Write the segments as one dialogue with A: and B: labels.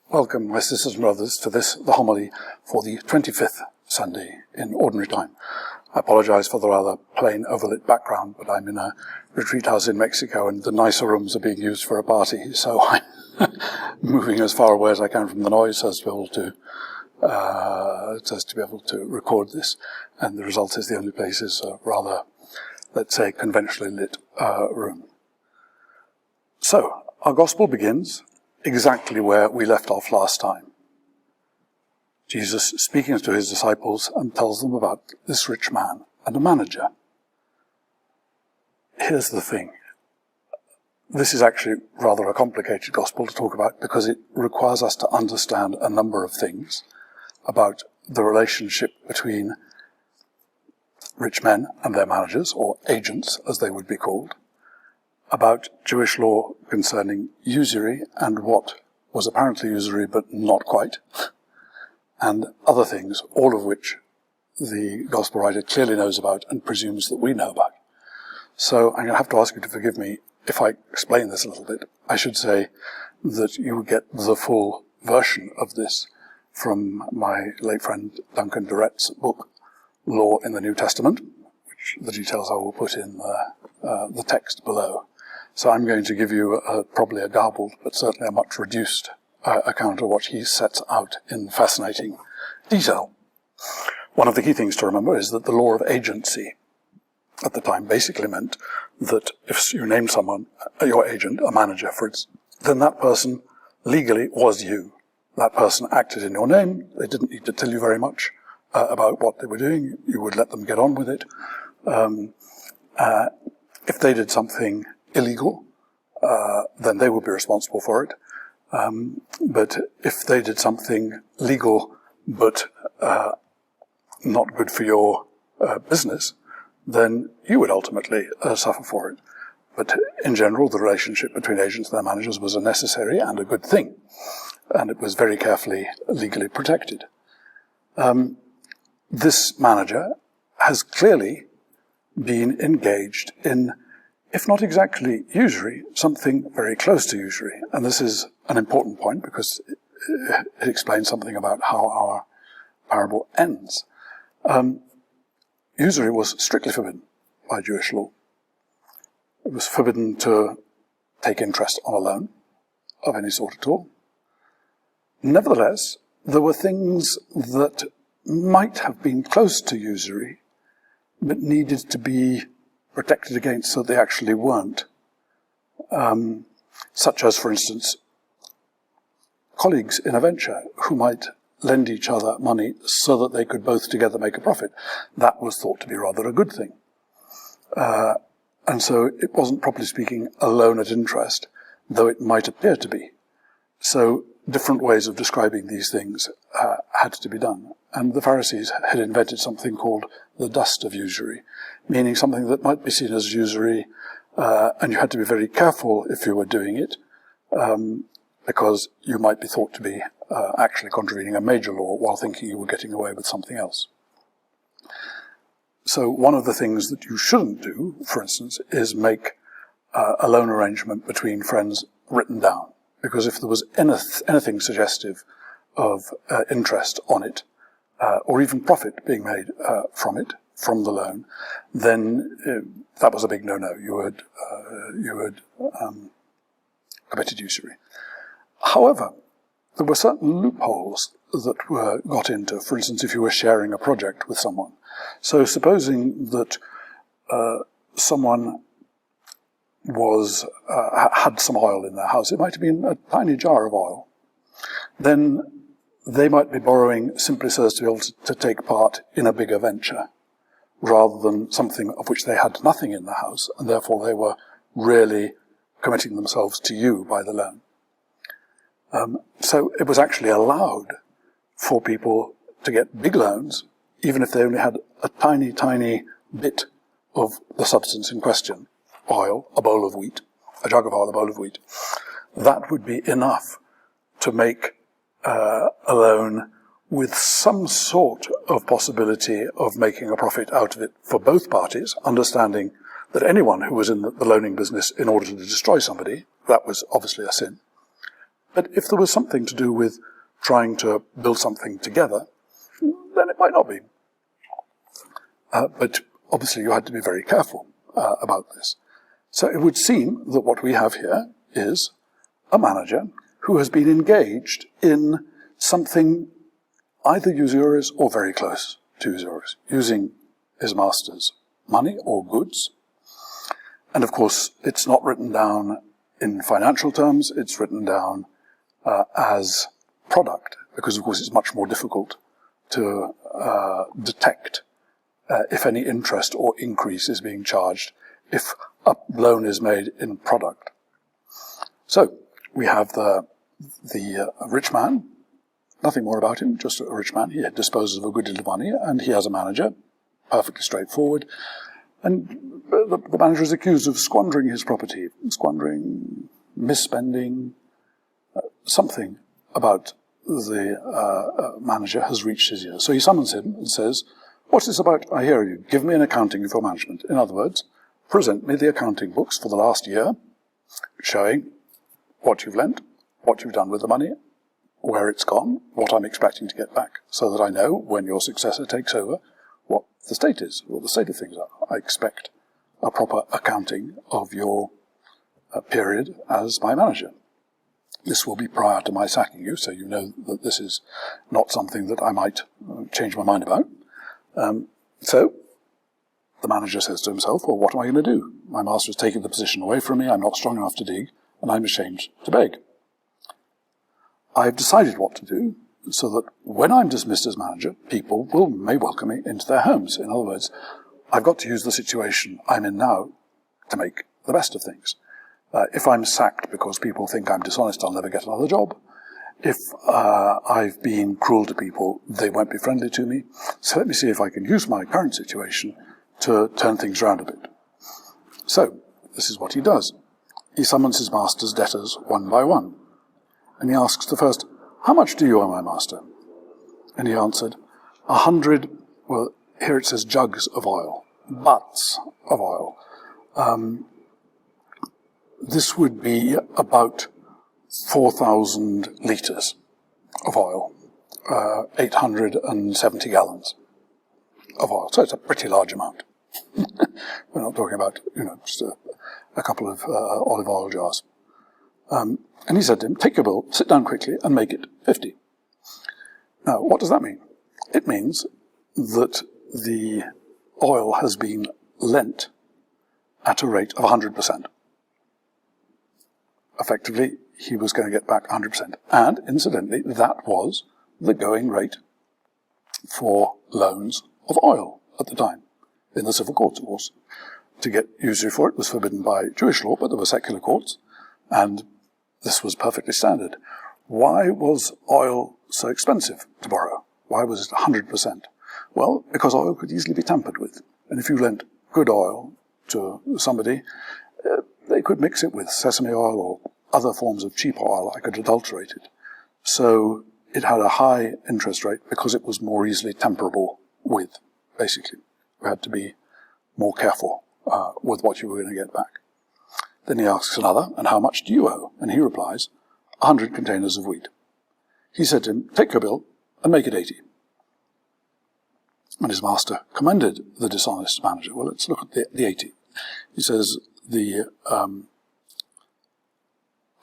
A: Welcome, my sisters and brothers, to this, the homily for the 25th Sunday in Ordinary Time. I apologize for the rather plain overlit background, but I'm in a retreat house in Mexico and the nicer rooms are being used for a party, so I'm moving as far away as I can from the noise so as to be able to record this. And the result is the only place is a rather, let's say, conventionally lit room. So, our Gospel begins exactly where we left off last time. Jesus speaking to his disciples and tells them about this rich man and a manager. Here's the thing. This is actually rather a complicated gospel to talk about because it requires us to understand a number of things about the relationship between rich men and their managers, or agents as they would be called, about Jewish law concerning usury and what was apparently usury but not quite, and other things, all of which the Gospel writer clearly knows about and presumes that we know about. So I'm going to have to ask you to forgive me if I explain this a little bit. I should say that you get the full version of this from my late friend Duncan Durrett's book, Law in the New Testament, which the details I will put in the text below. So I'm going to give you probably a garbled, but certainly a much reduced account of what he sets out in fascinating detail. One of the key things to remember is that the law of agency at the time basically meant that if you named someone, your agent, a manager for instance, then that person legally was you. That person acted in your name. They didn't need to tell you very much about what they were doing. You would let them get on with it. If they did something illegal, then they would be responsible for it. But if they did something legal but not good for your business, then you would ultimately suffer for it. But in general, the relationship between agents and their managers was a necessary and a good thing, and it was very carefully legally protected. This manager has clearly been engaged in, if not exactly usury, something very close to usury. And this is an important point because it explains something about how our parable ends. Usury was strictly forbidden by Jewish law. It was forbidden to take interest on a loan of any sort at all. Nevertheless, there were things that might have been close to usury, but needed to be protected against so they actually weren't. Such as, for instance, colleagues in a venture who might lend each other money so that they could both together make a profit. That was thought to be rather a good thing. And so it wasn't, properly speaking, a loan at interest, though it might appear to be. So different ways of describing these things had to be done. And the Pharisees had invented something called the dust of usury, meaning something that might be seen as usury, and you had to be very careful if you were doing it, because you might be thought to be actually contravening a major law while thinking you were getting away with something else. So one of the things that you shouldn't do, for instance, is make a loan arrangement between friends written down, because if there was anything suggestive of interest on it, or even profit being made from it, from the loan, then that was a big no-no. You had committed usury. However, there were certain loopholes that were got into, for instance, if you were sharing a project with someone. So supposing that someone had some oil in their house, it might have been a tiny jar of oil, then they might be borrowing simply so as to be able to take part in a bigger venture, rather than something of which they had nothing in the house, and therefore they were really committing themselves to you by the loan. So it was actually allowed for people to get big loans, even if they only had a tiny, tiny bit of the substance in question, oil, a bowl of wheat, a jug of oil, a bowl of wheat. That would be enough to make a loan with some sort of possibility of making a profit out of it for both parties, understanding that anyone who was in the loaning business in order to destroy somebody, that was obviously a sin. But if there was something to do with trying to build something together, then it might not be. But obviously you had to be very careful about this. So it would seem that what we have here is a manager who has been engaged in something either usurious or very close to usurious, using his master's money or goods. And of course, it's not written down in financial terms, it's written down as product, because of course it's much more difficult to detect if any interest or increase is being charged if a loan is made in product. So we have the rich man, nothing more about him, just a rich man. He disposes of a good deal of money, and he has a manager, perfectly straightforward. And the manager is accused of squandering his property, squandering, misspending. Something about the manager has reached his ear. So he summons him and says, "What's this about? I hear you. Give me an accounting of your management." In other words, present me the accounting books for the last year, showing what you've lent, what you've done with the money, where it's gone, what I'm expecting to get back, so that I know when your successor takes over what the state is, what the state of things are. I expect a proper accounting of your period as my manager. This will be prior to my sacking you, so you know that this is not something that I might change my mind about. So the manager says to himself, well, what am I going to do? My master has taken the position away from me, I'm not strong enough to dig, and I'm ashamed to beg. I've decided what to do, so that when I'm dismissed as manager, people may welcome me into their homes. In other words, I've got to use the situation I'm in now to make the best of things. If I'm sacked because people think I'm dishonest, I'll never get another job. If I've been cruel to people, they won't be friendly to me. So let me see if I can use my current situation to turn things around a bit. So this is what he does. He summons his master's debtors one by one. And he asks the first, "How much do you owe my master?" And he answered, 100, well, here it says jugs of oil, butts of oil. This would be about 4,000 litres of oil, 870 gallons of oil. So it's a pretty large amount. We're not talking about, just a couple of olive oil jars. And he said to him, "Take your bill, sit down quickly, and make it 50. Now, what does that mean? It means that the oil has been lent at a rate of 100%. Effectively, he was going to get back 100%. And, incidentally, that was the going rate for loans of oil at the time, in the civil courts, of course. To get usury for it was forbidden by Jewish law, but there were secular courts, and this was perfectly standard. Why was oil so expensive to borrow? Why was it 100%? Well, because oil could easily be tampered with. And if you lent good oil to somebody, they could mix it with sesame oil or other forms of cheap oil like adulterated. So it had a high interest rate because it was more easily temperable with, basically. You had to be more careful with what you were going to get back. Then he asks another, "And how much do you owe?" And he replies, 100 containers of wheat. He said to him, "Take your bill and make it 80. And his master commended the dishonest manager. Well, let's look at the 80. He says the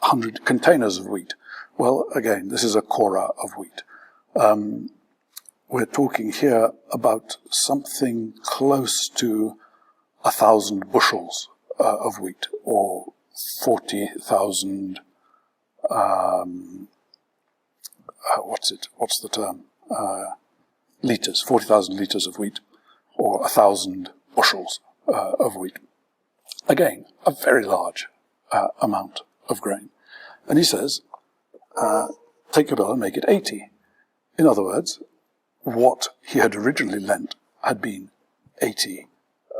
A: 100 containers of wheat. Well, again, this is a kora of wheat. We're talking here about something close to 1,000 bushels of wheat, or 40,000, what's the term? Litres, 40,000 litres of wheat, or 1,000 bushels of wheat. Again, a very large amount of grain. And he says, take your bill and make it 80. In other words, what he had originally lent had been 80,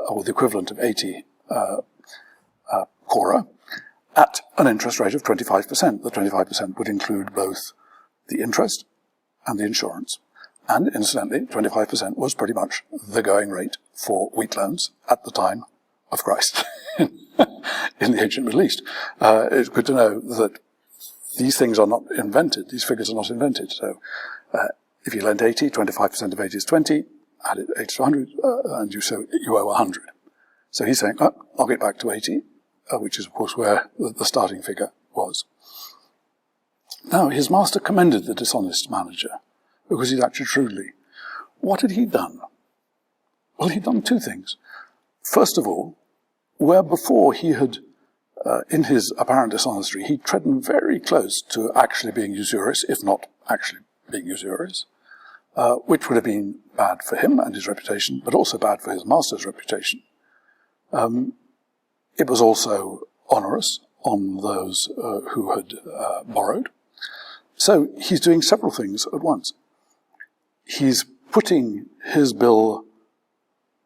A: or the equivalent of 80 kora, at an interest rate of 25%. The 25% would include both the interest and the insurance. And incidentally, 25% was pretty much the going rate for wheat loans at the time of Christ in the ancient Middle East. It's good to know that these things are not invented. These figures are not invented. So if you lend 80, 25% of 80 is 20, add it 80 to 100, and you owe 100. So he's saying, I'll get back to 80, which is, of course, where the starting figure was. Now, his master commended the dishonest manager because he'd acted shrewdly. What had he done? Well, he'd done two things. First of all, where before he had, in his apparent dishonesty, he'd trodden very close to actually being usurious, if not actually being usurious, which would have been bad for him and his reputation, but also bad for his master's reputation. It was also onerous on those who had borrowed. So he's doing several things at once. He's putting his bill,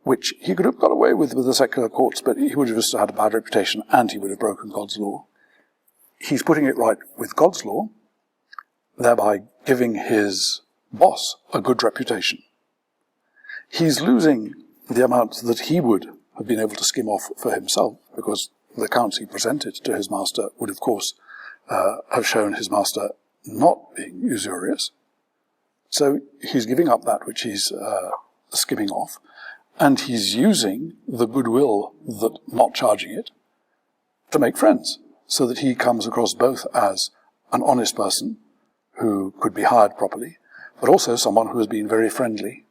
A: which he could have got away with the secular courts, but he would have just had a bad reputation and he would have broken God's law. He's putting it right with God's law, thereby giving his boss a good reputation. He's losing the amount that he would have been able to skim off for himself, because the accounts he presented to his master would, of course, have shown his master not being usurious. So he's giving up that which he's skimming off, and he's using the goodwill that not charging it to make friends, so that he comes across both as an honest person who could be hired properly, but also someone who has been very friendly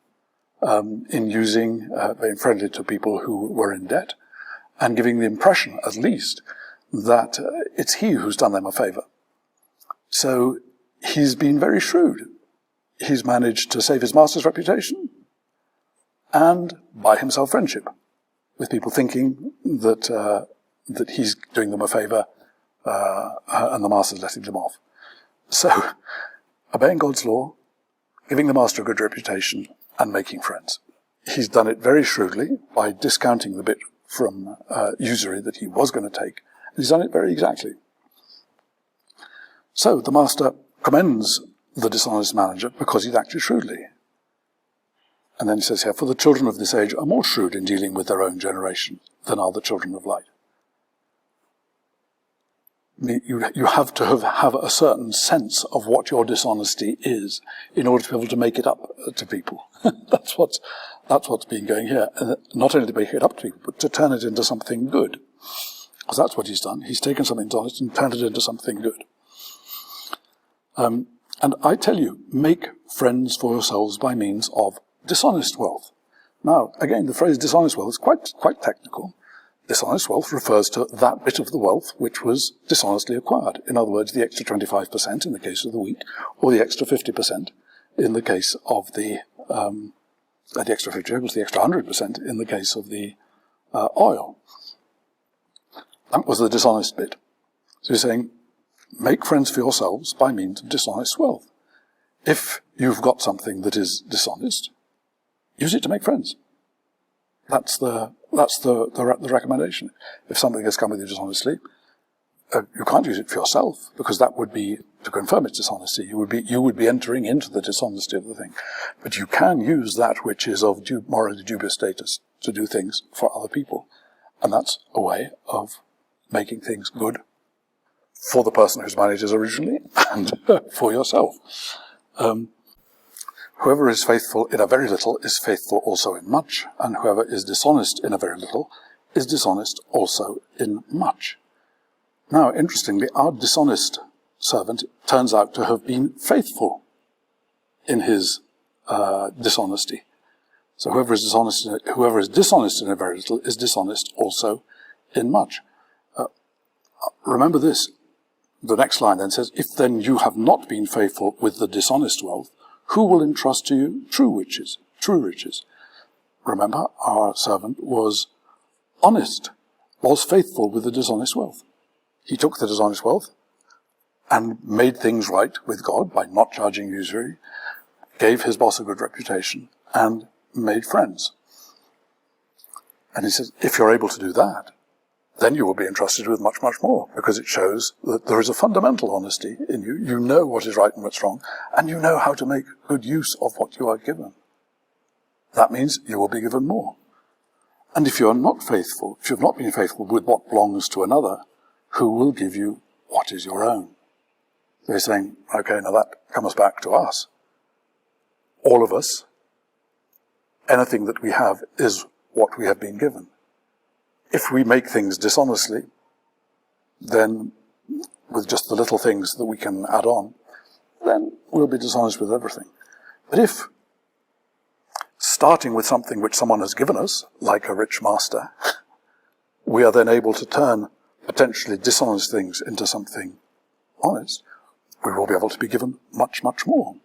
A: in using, very friendly to people who were in debt, and giving the impression, at least, that it's he who's done them a favour. So he's been very shrewd. He's managed to save his master's reputation and buy himself friendship with people thinking that that he's doing them a favour and the master's letting them off. So, obeying God's law, giving the master a good reputation, and making friends. He's done it very shrewdly by discounting the bit from usury that he was going to take, and he's done it very exactly. So the master commends the dishonest manager because he's acted shrewdly. And then he says here, for the children of this age are more shrewd in dealing with their own generation than are the children of light. You have to have a certain sense of what your dishonesty is in order to be able to make it up to people. That's what's been going here. And not only to make it up to people, but to turn it into something good. Because that's what he's done. He's taken something dishonest and turned it into something good. And I tell you, make friends for yourselves by means of dishonest wealth. Now, again, the phrase dishonest wealth is quite technical. Dishonest wealth refers to that bit of the wealth which was dishonestly acquired. In other words, the extra 25% in the case of the wheat, or the extra 50% in the case of the extra 50 was the extra 100% in the case of the oil. That was the dishonest bit. So he's saying, make friends for yourselves by means of dishonest wealth. If you've got something that is dishonest, use it to make friends. That's the recommendation. If something has come with you dishonestly, you can't use it for yourself, because that would be to confirm its dishonesty. You would be entering into the dishonesty of the thing. But you can use that which is of morally dubious status to do things for other people. And that's a way of making things good for the person whose money it is originally and for yourself. Whoever is faithful in a very little is faithful also in much, and whoever is dishonest in a very little is dishonest also in much. Now, interestingly, our dishonest servant turns out to have been faithful in his dishonesty. So whoever is dishonest in a very little is dishonest also in much. Remember this. The next line then says, if then you have not been faithful with the dishonest wealth, who will entrust to you true riches? Remember, our servant was honest, was faithful with the dishonest wealth. He took the dishonest wealth and made things right with God by not charging usury, gave his boss a good reputation, and made friends. And he says, if you're able to do that, then you will be entrusted with much, much more, because it shows that there is a fundamental honesty in you. You know what is right and what's wrong, and you know how to make good use of what you are given. That means you will be given more. And if you are not faithful, if you have not been faithful with what belongs to another, who will give you what is your own? So he's saying, okay, now that comes back to us. All of us, anything that we have is what we have been given. If we make things dishonestly, then with just the little things that we can add on, then we'll be dishonest with everything. But if, starting with something which someone has given us, like a rich master, we are then able to turn potentially dishonest things into something honest, we will be able to be given much, much more.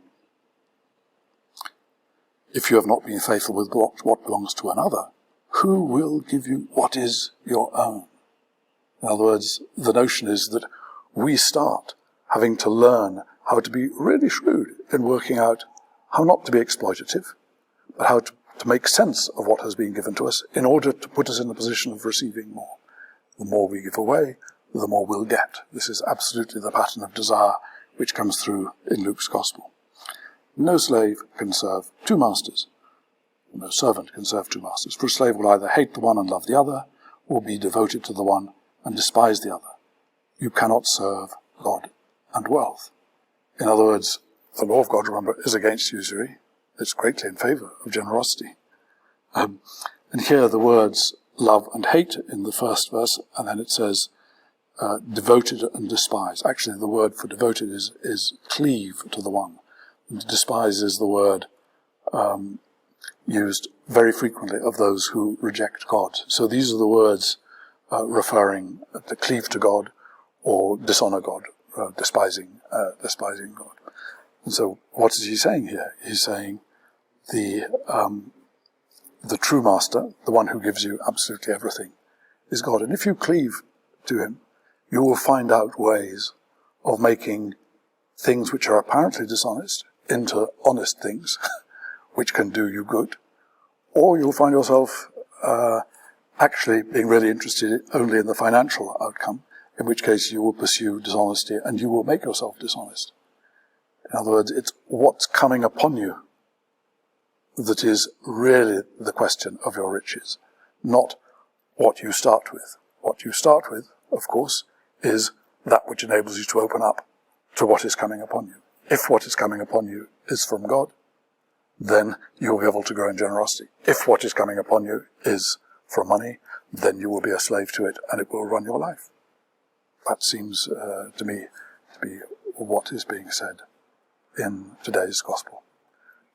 A: If you have not been faithful with what belongs to another, who will give you what is your own? In other words, the notion is that we start having to learn how to be really shrewd in working out how not to be exploitative, but how to make sense of what has been given to us in order to put us in the position of receiving more. The more we give away, the more we'll get. This is absolutely the pattern of desire which comes through in Luke's Gospel. No slave can serve two masters. No servant can serve two masters. For a slave will either hate the one and love the other, or be devoted to the one and despise the other. You cannot serve God and wealth. In other words, the law of God, remember, is against usury. It's greatly in favour of generosity. And here the words love and hate in the first verse, and then it says devoted and despise. Actually, the word for devoted is cleave to the one. And despise is the word used very frequently of those who reject God. So these are the words referring to cleave to God or dishonour God, despising God. And so what is he saying here? He's saying the true master, the one who gives you absolutely everything, is God. And if you cleave to him, you will find out ways of making things which are apparently dishonest into honest things, which can do you good. Or you'll find yourself actually being really interested only in the financial outcome, in which case you will pursue dishonesty and you will make yourself dishonest. In other words, it's what's coming upon you that is really the question of your riches, not what you start with. What you start with, of course, is that which enables you to open up to what is coming upon you. If what is coming upon you is from God, then you'll be able to grow in generosity. If what is coming upon you is from money, then you will be a slave to it and it will run your life. That seems to me to be what is being said in today's Gospel.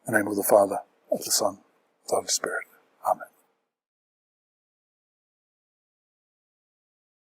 A: In the name of the Father, of the Son, of the Holy Spirit. Amen.